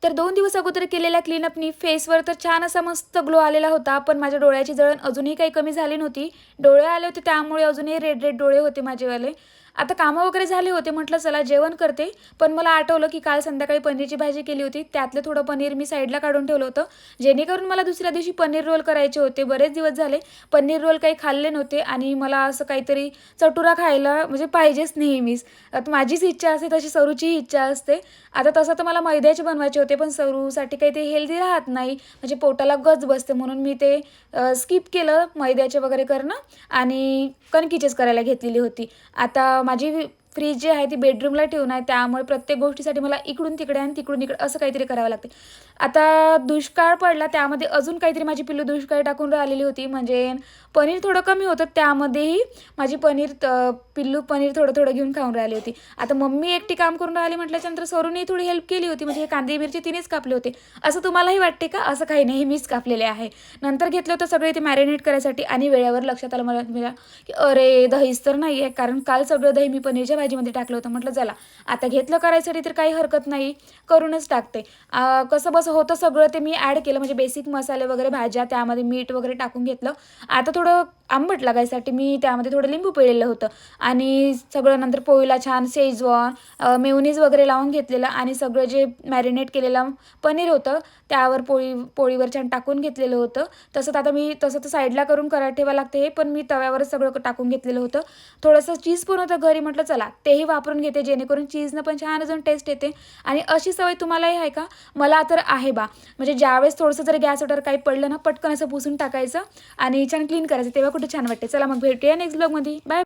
तर 2 दिवस अगोदर केलेल्या क्लीनअपनी फेसवर तर छान असा मस्त ग्लो आलेला होता. पण माझ्या डोळ्याची जळण अजूनही काही कमी झाली नव्हती. डोळे आले होते त्यामुळे अजूनही रेड रेड डोळे होते माझेवाले. आता कामं वगैरे झाले होते. म्हटलं चला जेवण करते. पण मला आठवलं की काल संध्याकाळी पनीरची भाजी केली होती. त्यातलं थोडं पनीर मी साईडला काढून ठेवलं होतं. जेणेकरून मला दुसऱ्या दिवशी पनीर रोल करायचे होते. बरेच दिवस झाले पनीर रोल काही खाल्ले नव्हते आणि मला असं काहीतरी चटुरा खायला म्हणजे पाहिजेच नेहमीच. आता माझीच इच्छा असते तशी सरूचीही इच्छा असते. आता तसं तर मला मैद्याचे बनवायचे होते पण सरूसाठी काही ते हेल्दी राहत नाही. म्हणजे पोटाला गच बसते म्हणून मी ते स्किप केलं मैद्याचे वगैरे करणं आणि कणकीचेच करायला घेतलेली होती. आता माझी फ्रीज जी आहे ती बेडरूमला ठेवून आहे त्यामुळे प्रत्येक गोष्टीसाठी मला इकडून तिकडे आणि तिकडून इकडे असं काहीतरी करावं लागते. आता दुष्काळ पडला त्यामध्ये अजून काहीतरी माझी पिल्लू दुष्काळी टाकून राहिलेली होती. म्हणजे पनीर थोडं कमी होतं त्यामध्येही माझी पिल्लू पनीर थोडं थोडं घेऊन खाऊन राहिली होती. आता मम्मी एकटी काम करून राहिली म्हटल्याच्यानंतर सरूने थोडी हेल्प केली होती. म्हणजे हे कांदे मिरची तिनेच कापले होते. असं तुम्हालाही वाटते का? असं काही नाही, मीच कापलेले आहे. नंतर घेतलं होतं सगळे ते मॅरिनेट करायसाठी आणि वेळेवर लक्षात आलं मला की अरे दहीच तर नाही आहे. कारण काल सगळं दही मी पनीरच्या भाजीमध्ये टाकलं होतं. म्हटलं चला आता घेतलं करायसाठी तर काही हरकत नाही, करूनच टाकते. कसं बसं होतं सगळं ते मी ॲड केलं. म्हणजे बेसिक मसाले वगैरे भाज्या त्यामध्ये मीठ वगैरे टाकून घेतलं. आता थोडं आंबट लागायसाठी मी त्यामध्ये थोडं लिंबू पिळलेलं होतं आणि सगळं नंतर पोळीला छान शेजवान मेयोनीज वगैरे लावून घेतलेलं आणि सगळं जे मॅरिनेट केलेलं पनीर होतं त्यावर पोळीवर छान टाकून घेतलेलं होतं. तसं तर साईडला करून करायला ठेवावं लागते हे, पण मी तव्यावरच सगळं टाकून घेतलेलं होतं. थोडंसं चीज पण होतं घरी. म्हटलं चला तेही वापरून घेते जेणेकरून चीजनं पण छान अजून टेस्ट येते. आणि अशी सवय तुम्हालाही आहे का? मला तर आहे बा. म्हणजे ज्यावेळेस थोडंसं जर गॅसवर काही पडलं ना पटकन असं पुसून टाकायचं आणि छान क्लीन करायचं तेव्हा कुठे छान वाटते. चला मग भेटूया नेक्स्ट ब्लॉगमध्ये. बाय.